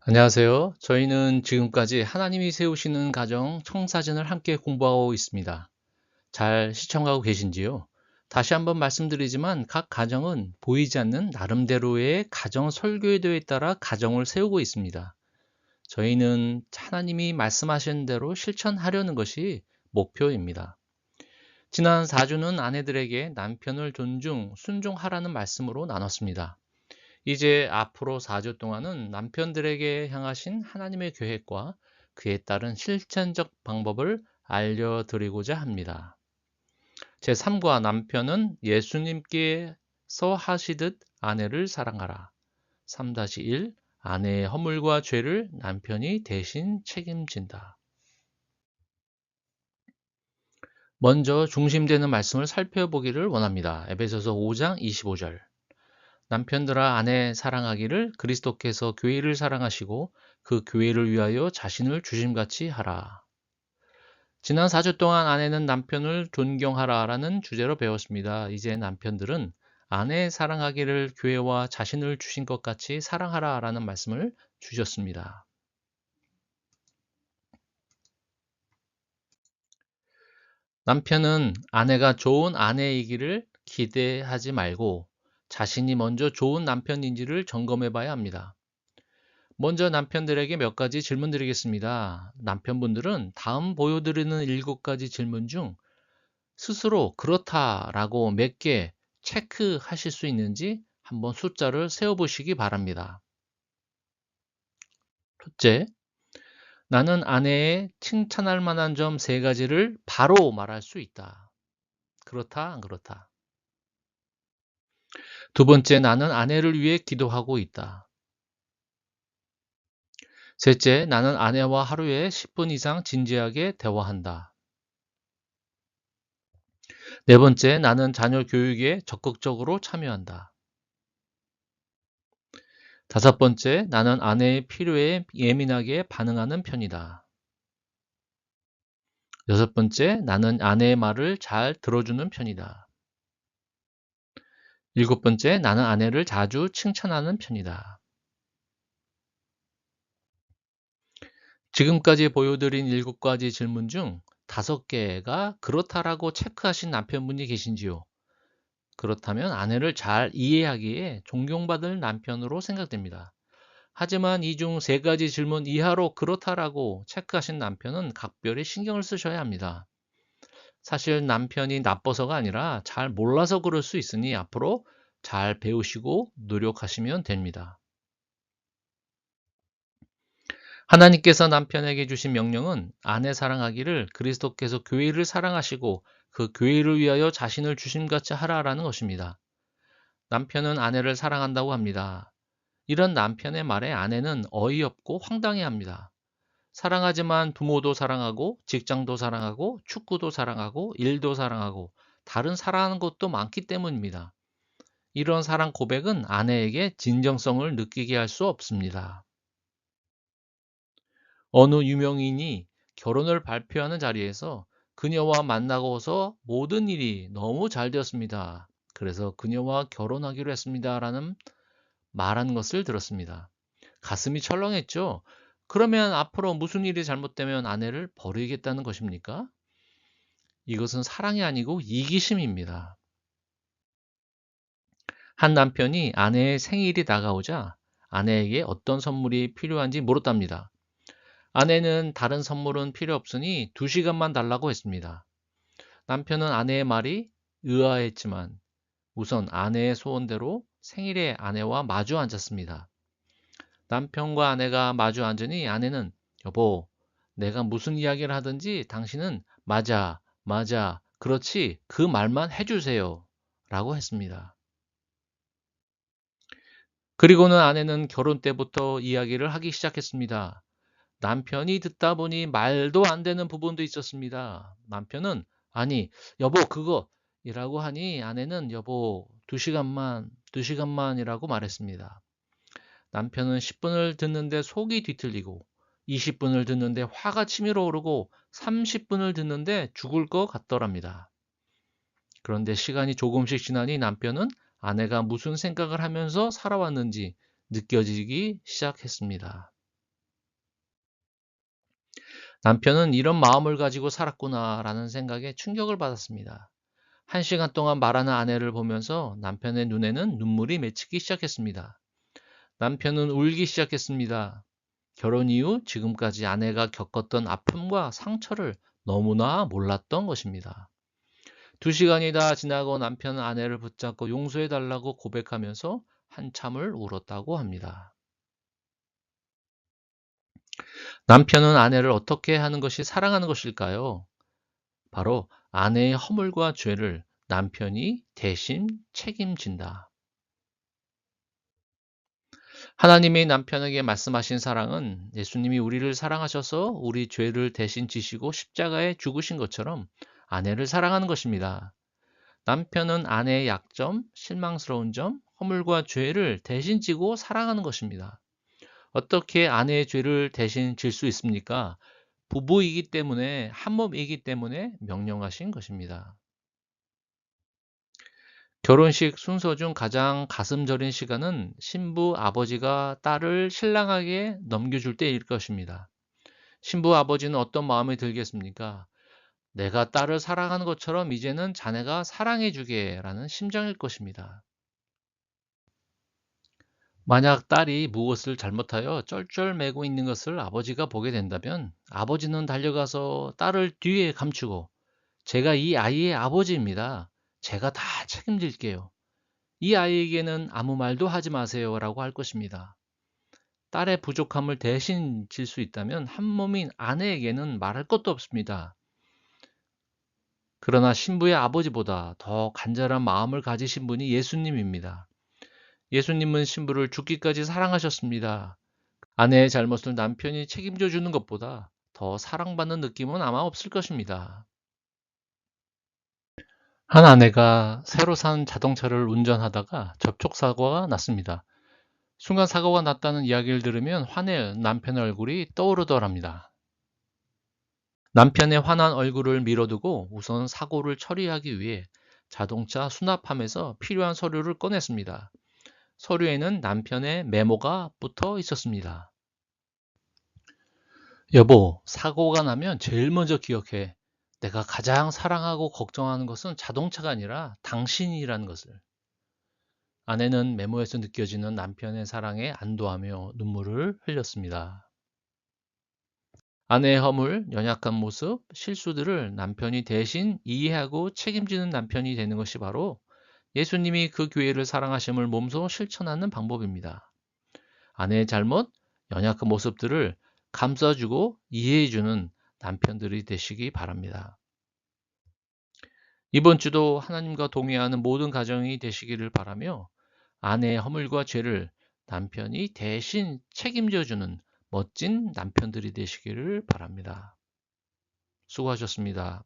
안녕하세요. 저희는 지금까지 하나님이 세우시는 가정 청사진을 함께 공부하고 있습니다. 잘 시청하고 계신지요? 다시 한번 말씀드리지만 각 가정은 보이지 않는 나름대로의 가정 설교에 따라 가정을 세우고 있습니다. 저희는 하나님이 말씀하신 대로 실천하려는 것이 목표입니다. 지난 4주는 아내들에게 남편을 존중, 순종하라는 말씀으로 나눴습니다. 이제 앞으로 4주 동안은 남편들에게 향하신 하나님의 계획과 그에 따른 실천적 방법을 알려드리고자 합니다. 제3과 남편은 예수님께서 하시듯 아내를 사랑하라. 3-1 아내의 허물과 죄를 남편이 대신 책임진다. 먼저 중심되는 말씀을 살펴보기를 원합니다. 에베소서 5장 25절. 남편들아 아내 사랑하기를 그리스도께서 교회를 사랑하시고 그 교회를 위하여 자신을 주심같이 하라. 지난 4주 동안 아내는 남편을 존경하라라는 주제로 배웠습니다. 이제 남편들은 아내 사랑하기를 교회와 자신을 주신 것 같이 사랑하라라는 말씀을 주셨습니다. 남편은 아내가 좋은 아내이기를 기대하지 말고 자신이 먼저 좋은 남편인지를 점검해 봐야 합니다. 먼저 남편들에게 몇 가지 질문 드리겠습니다. 남편분들은 다음 보여드리는 7가지 질문 중 스스로 그렇다라고 몇 개 체크하실 수 있는지 한번 숫자를 세어보시기 바랍니다. 첫째, 나는 아내의 칭찬할 만한 점 3가지를 바로 말할 수 있다. 그렇다, 안 그렇다. 두 번째, 나는 아내를 위해 기도하고 있다. 셋째, 나는 아내와 하루에 10분 이상 진지하게 대화한다. 네 번째, 나는 자녀 교육에 적극적으로 참여한다. 다섯 번째, 나는 아내의 필요에 예민하게 반응하는 편이다. 여섯 번째, 나는 아내의 말을 잘 들어주는 편이다. 일곱 번째, 나는 아내를 자주 칭찬하는 편이다. 지금까지 보여드린 7가지 질문 중 5개가 그렇다라고 체크하신 남편분이 계신지요? 그렇다면 아내를 잘 이해하기에 존경받을 남편으로 생각됩니다. 하지만 이 중 3가지 질문 이하로 그렇다라고 체크하신 남편은 각별히 신경을 쓰셔야 합니다. 사실 남편이 나빠서가 아니라 잘 몰라서 그럴 수 있으니 앞으로 잘 배우시고 노력하시면 됩니다. 하나님께서 남편에게 주신 명령은 아내 사랑하기를 그리스도께서 교회를 사랑하시고 그 교회를 위하여 자신을 주심같이 하라라는 것입니다. 남편은 아내를 사랑한다고 합니다. 이런 남편의 말에 아내는 어이없고 황당해합니다. 사랑하지만 부모도 사랑하고 직장도 사랑하고 축구도 사랑하고 일도 사랑하고 다른 사랑하는 것도 많기 때문입니다. 이런 사랑 고백은 아내에게 진정성을 느끼게 할 수 없습니다. 어느 유명인이 결혼을 발표하는 자리에서 그녀와 만나고서 모든 일이 너무 잘 되었습니다. 그래서 그녀와 결혼하기로 했습니다. 라는 말한 것을 들었습니다. 가슴이 철렁했죠. 그러면 앞으로 무슨 일이 잘못되면 아내를 버리겠다는 것입니까? 이것은 사랑이 아니고 이기심입니다. 한 남편이 아내의 생일이 다가오자 아내에게 어떤 선물이 필요한지 물었답니다. 아내는 다른 선물은 필요 없으니 2시간만 달라고 했습니다. 남편은 아내의 말이 의아했지만 우선 아내의 소원대로 생일에 아내와 마주 앉았습니다. 남편과 아내가 마주 앉으니 아내는 여보, 내가 무슨 이야기를 하든지 당신은 맞아, 맞아, 그렇지, 그 말만 해주세요. 라고 했습니다. 그리고는 아내는 결혼 때부터 이야기를 하기 시작했습니다. 남편이 듣다 보니 말도 안 되는 부분도 있었습니다. 남편은 아니, 여보, 그거 이라고 하니 아내는 여보, 2시간만이라고 말했습니다. 남편은 10분을 듣는데 속이 뒤틀리고 20분을 듣는데 화가 치밀어 오르고 30분을 듣는데 죽을 것 같더랍니다. 그런데 시간이 조금씩 지나니 남편은 아내가 무슨 생각을 하면서 살아왔는지 느껴지기 시작했습니다. 남편은 이런 마음을 가지고 살았구나라는 생각에 충격을 받았습니다. 1시간 동안 말하는 아내를 보면서 남편의 눈에는 눈물이 맺히기 시작했습니다. 남편은 울기 시작했습니다. 결혼 이후 지금까지 아내가 겪었던 아픔과 상처를 너무나 몰랐던 것입니다. 2시간이 다 지나고 남편은 아내를 붙잡고 용서해달라고 고백하면서 한참을 울었다고 합니다. 남편은 아내를 어떻게 하는 것이 사랑하는 것일까요? 바로 아내의 허물과 죄를 남편이 대신 책임진다. 하나님이 남편에게 말씀하신 사랑은 예수님이 우리를 사랑하셔서 우리 죄를 대신 지시고 십자가에 죽으신 것처럼 아내를 사랑하는 것입니다. 남편은 아내의 약점, 실망스러운 점, 허물과 죄를 대신 지고 사랑하는 것입니다. 어떻게 아내의 죄를 대신 질 수 있습니까? 부부이기 때문에, 한 몸이기 때문에 명령하신 것입니다. 결혼식 순서 중 가장 가슴 저린 시간은 신부 아버지가 딸을 신랑에게 넘겨줄 때일 것입니다. 신부 아버지는 어떤 마음이 들겠습니까? 내가 딸을 사랑하는 것처럼 이제는 자네가 사랑해주게 라는 심정일 것입니다. 만약 딸이 무엇을 잘못하여 쩔쩔매고 있는 것을 아버지가 보게 된다면 아버지는 달려가서 딸을 뒤에 감추고 제가 이 아이의 아버지입니다. 제가 다 책임질게요. 이 아이에게는 아무 말도 하지 마세요 라고 할 것입니다. 딸의 부족함을 대신 질 수 있다면 한 몸인 아내에게는 말할 것도 없습니다. 그러나 신부의 아버지보다 더 간절한 마음을 가지신 분이 예수님입니다. 예수님은 신부를 죽기까지 사랑하셨습니다. 아내의 잘못을 남편이 책임져 주는 것보다 더 사랑받는 느낌은 아마 없을 것입니다. 한 아내가 새로 산 자동차를 운전하다가 접촉사고가 났습니다. 순간 사고가 났다는 이야기를 들으면 화낼 남편의 얼굴이 떠오르더랍니다. 남편의 화난 얼굴을 밀어두고 우선 사고를 처리하기 위해 자동차 수납함에서 필요한 서류를 꺼냈습니다. 서류에는 남편의 메모가 붙어 있었습니다. 여보, 사고가 나면 제일 먼저 기억해. 내가 가장 사랑하고 걱정하는 것은 자동차가 아니라 당신이라는 것을. 아내는 메모에서 느껴지는 남편의 사랑에 안도하며 눈물을 흘렸습니다. 아내의 허물, 연약한 모습, 실수들을 남편이 대신 이해하고 책임지는 남편이 되는 것이 바로 예수님이 그 교회를 사랑하심을 몸소 실천하는 방법입니다. 아내의 잘못, 연약한 모습들을 감싸주고 이해해주는 남편들이 되시기 바랍니다. 이번 주도 하나님과 동의하는 모든 가정이 되시기를 바라며 아내의 허물과 죄를 남편이 대신 책임져주는 멋진 남편들이 되시기를 바랍니다. 수고하셨습니다.